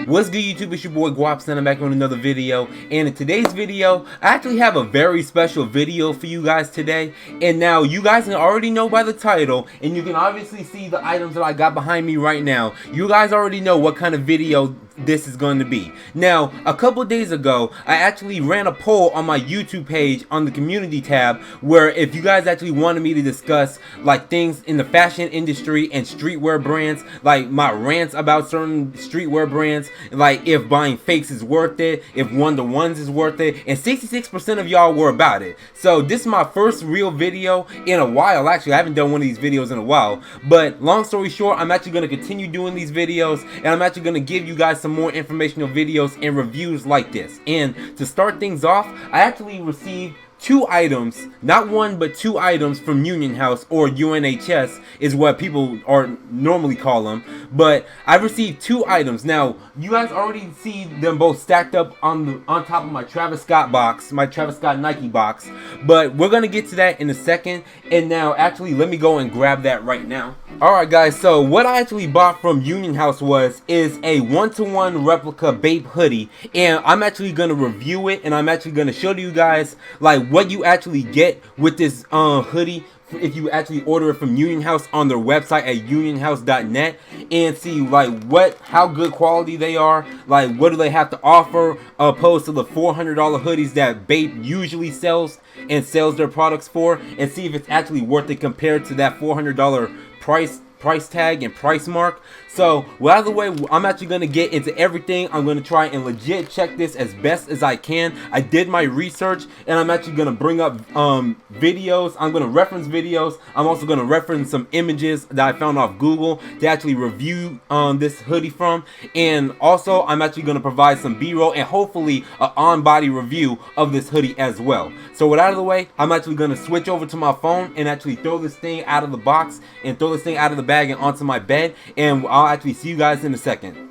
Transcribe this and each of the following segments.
What's good, YouTube? It's your boy Gwopps, and I'm back on another video. And in today's video, I actually have a very special video for you guys today. And now, you guys can already know by the title, and you can obviously see the items that I got behind me right now. You guys already know what kind of video this is going to be. Now, a couple days ago, I actually ran a poll on my YouTube page on the community tab, where if you guys actually wanted me to discuss like things in the fashion industry and streetwear brands, like my rants about certain streetwear brands, like if buying fakes is worth it, if one-to-ones is worth it, and 66% of y'all were about it. So this is my first real video in a while. Actually, I haven't done one of these videos in a while, but long story short, I'm actually going to continue doing these videos, and I'm actually going to give you guys some more informational videos and reviews like this. And to start things off, I actually received 2 items, not one but 2 items from Union House, or UNHS is what people are normally call them. But I received 2 items. Now you guys already see them both stacked up on top of my Travis Scott box, my Travis Scott Nike box. But we're gonna get to that in a second. And now actually let me go and grab that right now. Alright guys, so what I actually bought from Union House is a 1-to-1 replica Bape hoodie, and I'm actually gonna review it, and I'm actually gonna show you guys like what you actually get with this hoodie if you actually order it from Union House on their website at unionhouse.net, and see like how good quality they are, like what do they have to offer opposed to the $400 hoodies that Bape usually sells their products for, and see if it's actually worth it compared to that $400 price tag and price mark. So, well, out of the way, I'm actually going to get into everything. I'm going to try and legit check this as best as I can. I did my research, and I'm actually going to bring up videos. I'm going to reference videos. I'm also going to reference some images that I found off Google to actually review this hoodie from. And also, I'm actually going to provide some B-roll and hopefully an on-body review of this hoodie as well. So, with out of the way, I'm actually going to switch over to my phone and actually throw this thing out of the box and throw this thing out of the bag and onto my bed, and I'll actually see you guys in a second.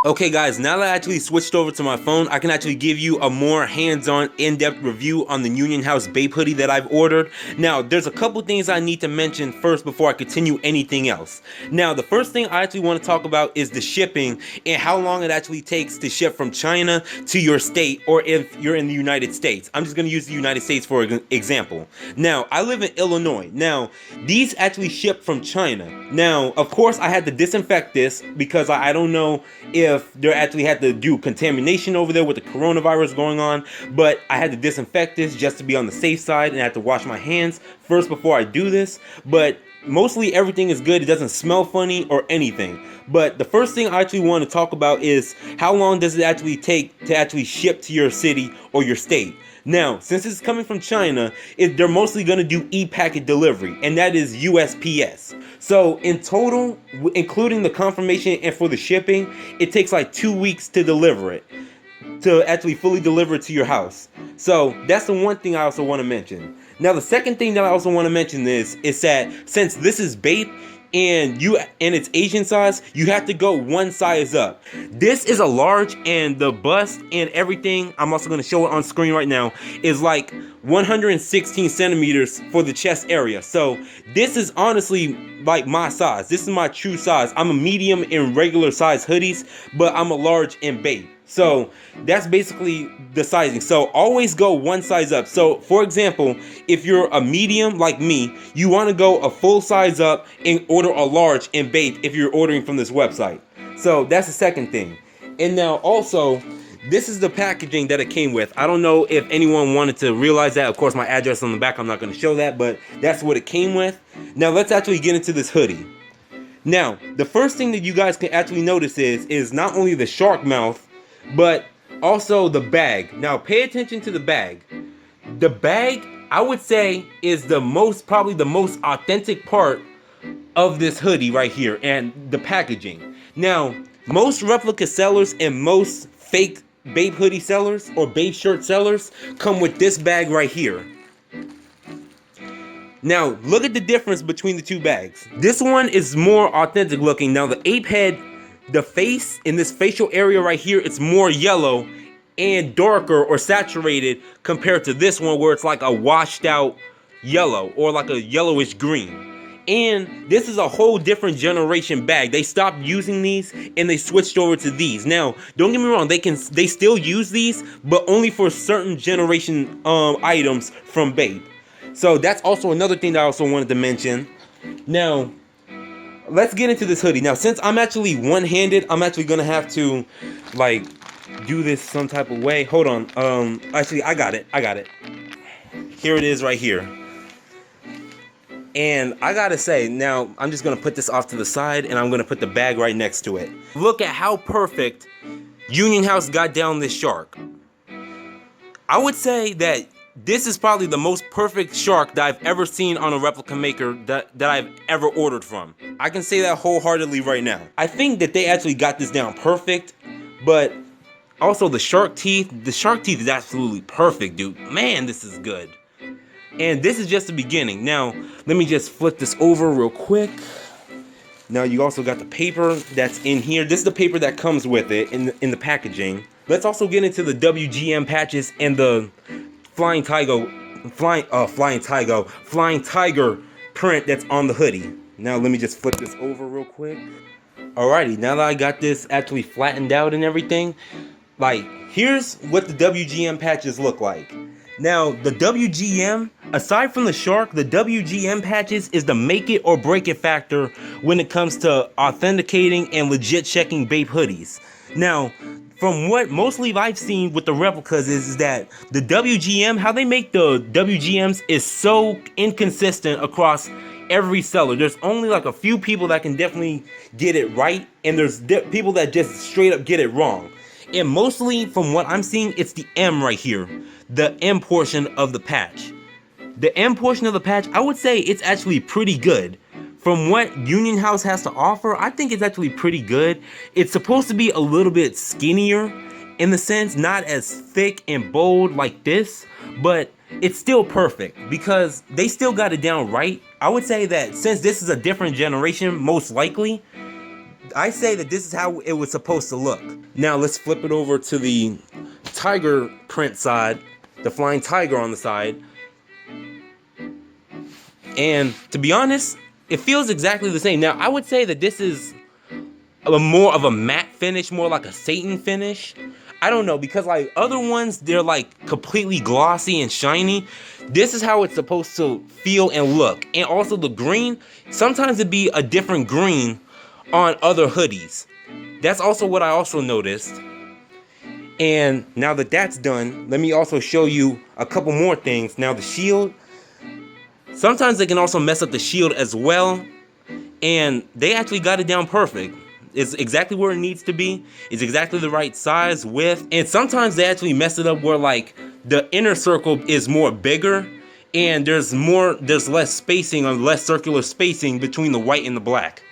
Okay guys, now that I actually switched over to my phone, I can actually give you a more hands-on, in-depth review on the Union House Bape hoodie that I've ordered. Now, there's a couple things I need to mention first before I continue anything else. Now, the first thing I actually want to talk about is the shipping and how long it actually takes to ship from China to your state, or if you're in the United States. I'm just going to use the United States for example. Now, I live in Illinois. Now, these actually ship from China. Now, of course, I had to disinfect this because I don't know if they actually had to do contamination over there with the coronavirus going on, but I had to disinfect this just to be on the safe side, and I had to wash my hands first before I do this. But mostly everything is good. It doesn't smell funny or anything. But the first thing I actually want to talk about is how long does it actually take to actually ship to your city or your state. Now, since it's coming from China, they're mostly going to do e-packet delivery, and that is USPS. So in total, including the confirmation and for the shipping, it takes like 2 weeks to deliver it, to actually fully deliver it to your house. So that's the one thing I also want to mention. Now, the second thing that I also want to mention is that since this is Bape, and it's Asian size, you have to go one size up. This is a large, and the bust and everything, I'm also going to show it on screen right now, is like 116 centimeters for the chest area. So this is honestly like my size. This is my true size. I'm a medium in regular size hoodies, but I'm a large in Bape. So that's basically the sizing. So always go one size up. So for example, if you're a medium like me, you want to go a full size up and order a large in Bape if you're ordering from this website. So that's the second thing. And now also, this is the packaging that it came with. I don't know if anyone wanted to realize that. Of course, my address on the back, I'm not going to show that, but that's what it came with. Now let's actually get into this hoodie. Now, the first thing that you guys can actually notice is not only the shark mouth, but also the bag. Now pay attention to the bag. The bag, I would say, is probably the most authentic part of this hoodie right here, and the packaging. Now, most replica sellers and most fake Bape hoodie sellers or Bape shirt sellers come with this bag right here. Now, look at the difference between the two bags. This one is more authentic looking. Now, the ape head, the face in this facial area right here, it's more yellow and darker or saturated compared to this one where it's like a washed out yellow or like a yellowish green. And this is a whole different generation bag. They stopped using these and they switched over to these. Now, don't get me wrong, they still use these, but only for certain generation items from Bape. So that's also another thing that I also wanted to mention. Now, let's get into this hoodie. Now, since I'm actually one-handed, I'm actually gonna have to like do this some type of way. Hold on. Actually, I got it. Here it is right here. And I gotta say, now I'm just gonna put this off to the side and I'm gonna put the bag right next to it. Look at how perfect Union House got down this shark. I would say that this is probably the most perfect shark that I've ever seen on a replica maker that I've ever ordered from. I can say that wholeheartedly right now. I think that they actually got this down perfect, but also the shark teeth is absolutely perfect, dude. Man, this is good. And this is just the beginning. Now, let me just flip this over real quick. Now, you also got the paper that's in here. This is the paper that comes with it in the packaging. Let's also get into the WGM patches and the Flying Tiger print that's on the hoodie. Now, let me just flip this over real quick. Alrighty, now that I got this actually flattened out and everything, like, here's what the WGM patches look like. Now, the WGM, aside from the shark, the WGM patches is the make it or break it factor when it comes to authenticating and legit checking Bape hoodies. Now, from what mostly I've seen with the replicas is that the WGM, how they make the WGMs is so inconsistent across every seller. There's only like a few people that can definitely get it right, and there's people that just straight up get it wrong. And mostly, from what I'm seeing, it's the M right here. The M portion of the patch. The M portion of the patch, I would say it's actually pretty good. From what Union House has to offer, I think it's actually pretty good. It's supposed to be a little bit skinnier in the sense, not as thick and bold like this, but it's still perfect because they still got it down right. I would say that since this is a different generation, most likely, I say that this is how it was supposed to look. Now let's flip it over to the tiger print side, the flying tiger on the side. And to be honest, it feels exactly the same. Now I would say that this is more of a matte finish, more like a Satan finish. I don't know, because like other ones, they're like completely glossy and shiny. This is how it's supposed to feel and look. And also the green, sometimes it'd be a different green on other hoodies. That's also what I also noticed. And now that that's done, let me also show you a couple more things. Now the shield, sometimes they can also mess up the shield as well, and they actually got it down perfect. It's exactly where it needs to be. It's exactly the right size, width, and sometimes they actually mess it up where like the inner circle is more bigger and there's less spacing or less circular spacing between the white and the black.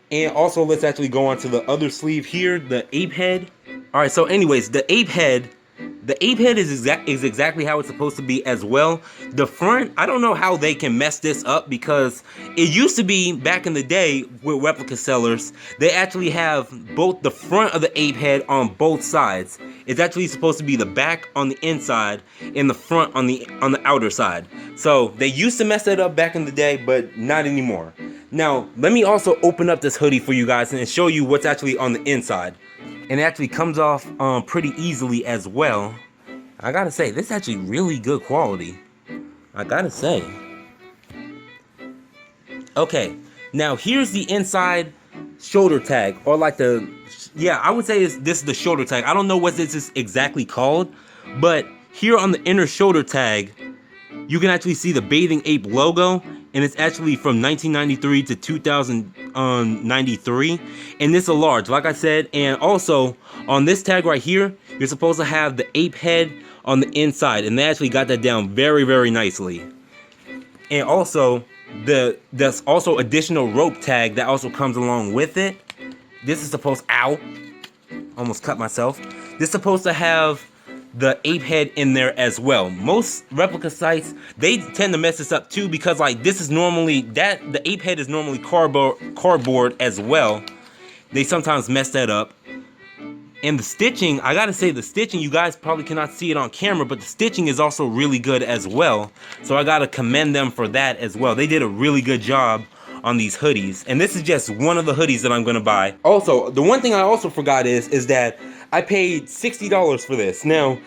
And also, let's actually go on to the other sleeve here, the ape head. All right, so anyways, the ape head is exactly how it's supposed to be as well. The front, I don't know how they can mess this up, because it used to be back in the day with replica sellers, they actually have both the front of the ape head on both sides. It's actually supposed to be the back on the inside and the front on the outer side. So they used to mess that up back in the day, but not anymore. Now, let me also open up this hoodie for you guys and show you what's actually on the inside. And it actually comes off pretty easily as well. I gotta say, this is actually really good quality. I gotta say. Okay, now here's the inside shoulder tag, or like I would say this is the shoulder tag. I don't know what this is exactly called, but here on the inner shoulder tag, you can actually see the Bathing Ape logo, and it's actually from 1993 to 2093, and this is a large, like I said. And also on this tag right here, you're supposed to have the ape head on the inside, and they actually got that down very, very nicely. And also there's also additional rope tag that also comes along with it. This is supposed, almost cut myself. This is supposed to have the ape head in there as well. Most replica sites, they tend to mess this up too, because like this is normally, the ape head is normally cardboard as well. They sometimes mess that up. And the stitching, I gotta say, the stitching, you guys probably cannot see it on camera, but the stitching is also really good as well. So I gotta commend them for that as well. They did a really good job on these hoodies, and this is just one of the hoodies that I'm gonna buy. Also, the one thing I also forgot is that I paid $60 for this. Now,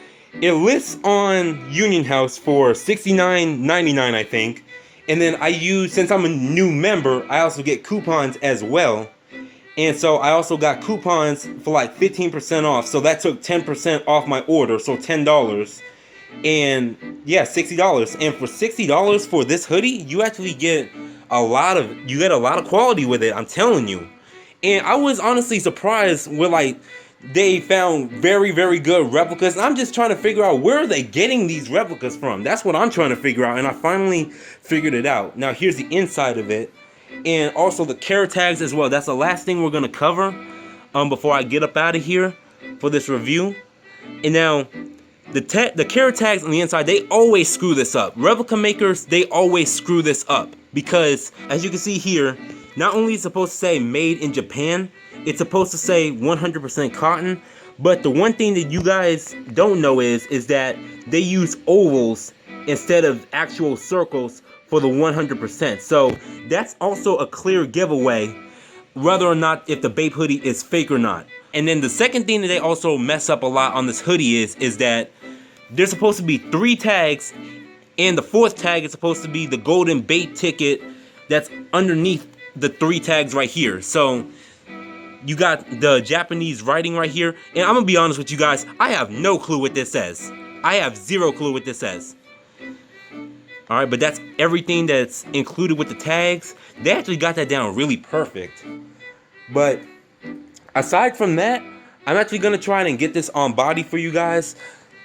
it lists on Union House for $69.99, I think, and then I use, since I'm a new member, I also get coupons as well. And so I also got coupons for like 15% off. So that took 10% off my order. So $10. And yeah, $60. And for $60 for this hoodie, you actually get a lot of quality with it. I'm telling you. And I was honestly surprised with like, they found very, very good replicas. And I'm just trying to figure out, where are they getting these replicas from? That's what I'm trying to figure out. And I finally figured it out. Now here's the inside of it. And also the care tags as well. That's the last thing we're gonna cover before I get up out of here for this review. And now the care tags on the inside, they always screw this up. Replica makers, they always screw this up, because as you can see here, not only is it supposed to say made in Japan, it's supposed to say 100% cotton. But the one thing that you guys don't know is that they use ovals instead of actual circles for the 100%. So that's also a clear giveaway whether or not if the Bape hoodie is fake or not. And then the second thing that they also mess up a lot on this hoodie is that there's supposed to be 3 tags, and the 4th tag is supposed to be the golden Bape ticket that's underneath the 3 tags right here. So you got the Japanese writing right here, and I'm gonna be honest with you guys, I have no clue what this says. I have 0 clue what this says. Alright, but that's everything that's included with the tags. They actually got that down really perfect. But aside from that, I'm actually going to try and get this on body for you guys.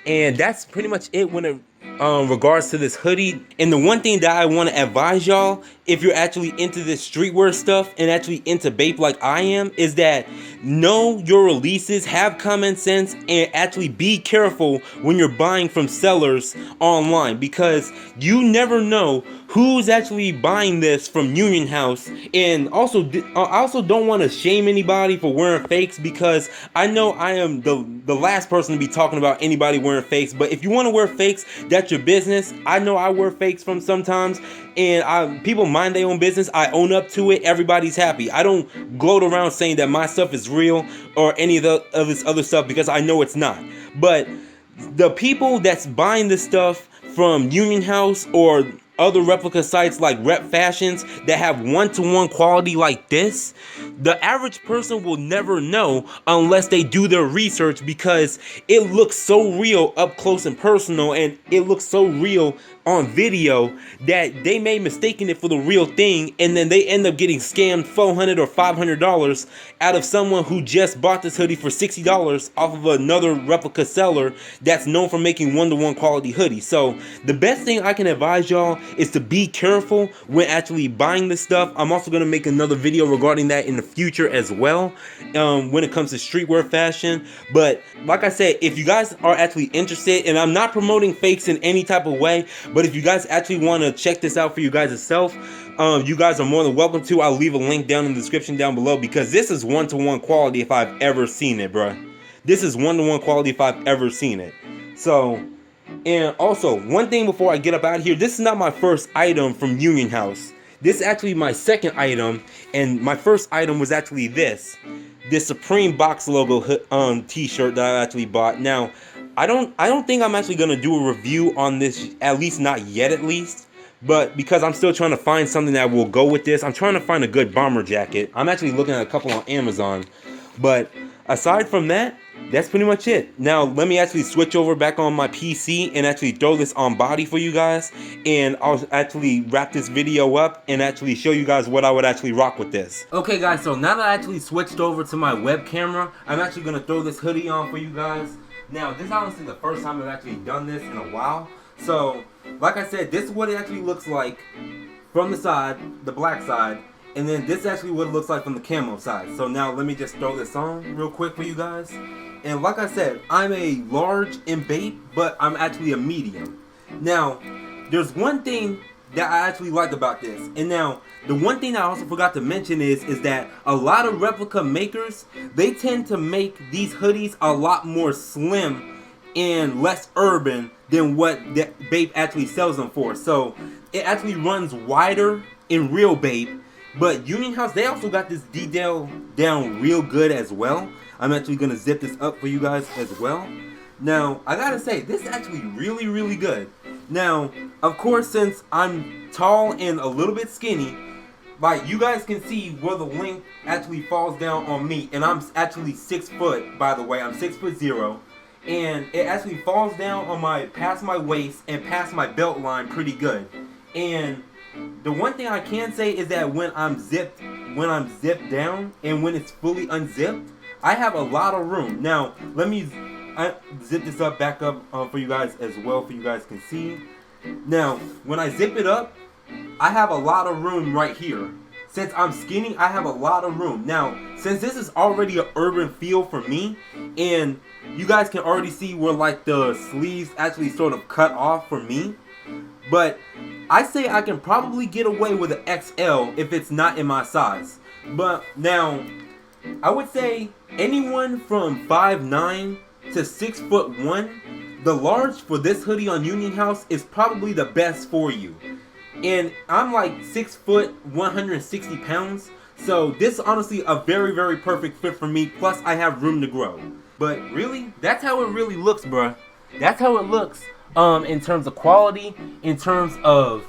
And that's pretty much it when it regards to this hoodie. And the one thing that I want to advise y'all, if you're actually into this streetwear stuff and actually into Bape like I am, is that know your releases, have common sense, and actually be careful when you're buying from sellers online, because you never know who's actually buying this from Union House. And also, I also don't want to shame anybody for wearing fakes, because I know I am the last person to be talking about anybody wearing fakes. But if you want to wear fakes, that's your business. I know I wear fakes from sometimes, and people mind their own business. I own up to it. Everybody's happy. I don't gloat around saying that my stuff is real or any of this other stuff, because I know it's not. But the people that's buying this stuff from Union House or other replica sites like Rep Fashions that have one-to-one quality like this, the average person will never know unless they do their research, because it looks so real up close and personal, and it looks so real on video that they may mistaken it for the real thing, and then they end up getting scammed $400 or $500 out of someone who just bought this hoodie for $60 off of another replica seller that's known for making one-to-one quality hoodies. So the best thing I can advise y'all is to be careful when actually buying this stuff. I'm also going to make another video regarding that in the future as well, when it comes to streetwear fashion. But like I said, if you guys are actually interested, and I'm not promoting fakes in any type of way, but if you guys actually want to check this out for you guys yourself, you guys are more than welcome to. I'll leave a link down in the description down below, because this is one-to-one quality if I've ever seen it, bruh. This is one-to-one quality if I've ever seen it. So, and also, one thing before I get up out of here, this is not my first item from Union House. This is actually my second item, and my first item was actually this Supreme Box logo t-shirt that I actually bought. Now, I don't think I'm actually gonna do a review on this, at least not yet, at least. But because I'm still trying to find something that will go with this, I'm trying to find a good bomber jacket. I'm actually looking at a couple on Amazon. But aside from that, that's pretty much it. Now, let me actually switch over back on my PC and actually throw this on body for you guys. And I'll actually wrap this video up and actually show you guys what I would actually rock with this. Okay, guys, so now that I actually switched over to my web camera, I'm actually going to throw this hoodie on for you guys. Now, this is honestly the first time I've actually done this in a while. So, like I said, this is what it actually looks like from the side, the black side. And then this is actually what it looks like from the camo side. So now let me just throw this on real quick for you guys. And like I said, I'm a large in Bape, but I'm actually a medium. Now, there's one thing that I actually like about this. And now, the one thing I also forgot to mention is that a lot of replica makers, they tend to make these hoodies a lot more slim and less urban than what Bape actually sells them for. So it actually runs wider in real Bape But Union House, they also got this detail down real good as well. I'm actually gonna zip this up for you guys as well. Now, I gotta say, this is actually really, really good. Now, of course, since I'm tall and a little bit skinny, like, you guys can see where the length actually falls down on me. And I'm actually 6 foot, by the way. I'm 6'0". And it actually falls down on past my waist and past my belt line pretty good. And the one thing I can say is that when I'm zipped down and when it's fully unzipped, I have a lot of room. Now, let me zip this up back up for you guys as well, for you guys can see. Now, when I zip it up, I have a lot of room right here. Since I'm skinny, I have a lot of room. Now, since this is already an urban feel for me, and you guys can already see where like the sleeves actually sort of cut off for me, but I say I can probably get away with an XL if it's not in my size. But now, I would say anyone from 5'9" to 6'1", the large for this hoodie on Union House is probably the best for you. And I'm like 6 foot, 160 pounds. So this is honestly a very, very perfect fit for me. Plus I have room to grow. But really, that's how it really looks, bruh. That's how it looks in terms of quality, in terms of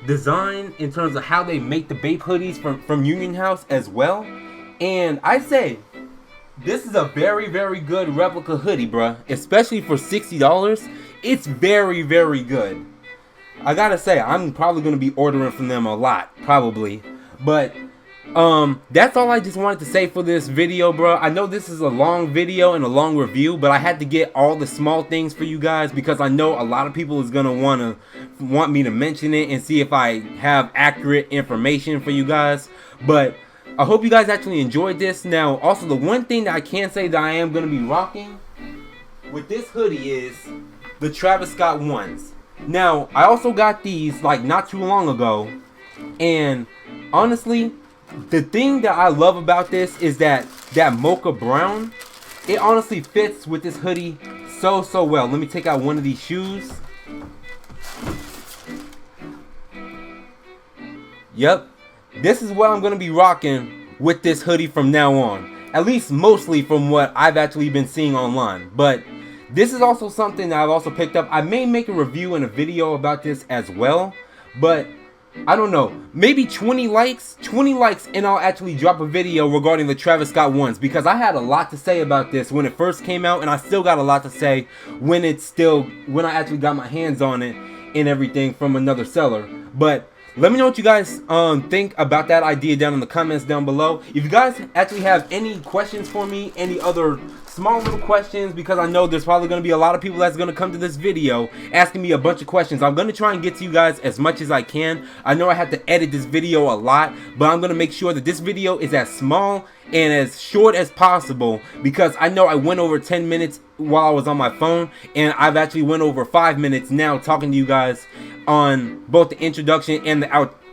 design, in terms of how they make the Bape hoodies from Union House as well. And I say, this is a very, very good replica hoodie, bruh. Especially for $60. It's very, very good. I gotta say, I'm probably gonna be ordering from them a lot, probably. But that's all I just wanted to say for this video, bro. I know this is a long video and a long review, but I had to get all the small things for you guys because I know a lot of people is gonna want me to mention it and see if I have accurate information for you guys. But I hope you guys actually enjoyed this. Now, also the one thing that I can say that I am gonna be rocking with this hoodie is the Travis Scott ones. Now, I also got these like not too long ago, and honestly, the thing that I love about this is that mocha brown, it honestly fits with this hoodie so well. Let me take out one of these shoes. Yep, this is what I'm going to be rocking with this hoodie from now on. At least mostly from what I've actually been seeing online. But this is also something that I've also picked up. I may make a review and a video about this as well. But I don't know. Maybe 20 likes and I'll actually drop a video regarding the Travis Scott ones. Because I had a lot to say about this when it first came out. And I still got a lot to say when I actually got my hands on it and everything from another seller. But let me know what you guys think about that idea down in the comments down below. If you guys actually have any questions for me, any other small little questions, because I know there's probably going to be a lot of people that's going to come to this video asking me a bunch of questions. I'm going to try and get to you guys as much as I can. I know I have to edit this video a lot, but I'm going to make sure that this video is as small and as short as possible, because I know I went over 10 minutes while I was on my phone, and I've actually went over 5 minutes now talking to you guys on both the introduction and the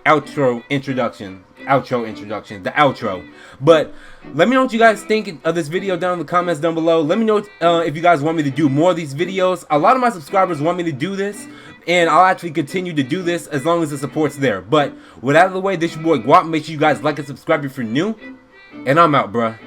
outro introduction. The outro. But let me know what you guys think of this video down in the comments down below. Let me know if you guys want me to do more of these videos. A lot of my subscribers want me to do this, and I'll actually continue to do this as long as the support's there. But with that out of the way, this is your boy Gwop. Make sure you guys like and subscribe if you're new, and I'm out, bruh.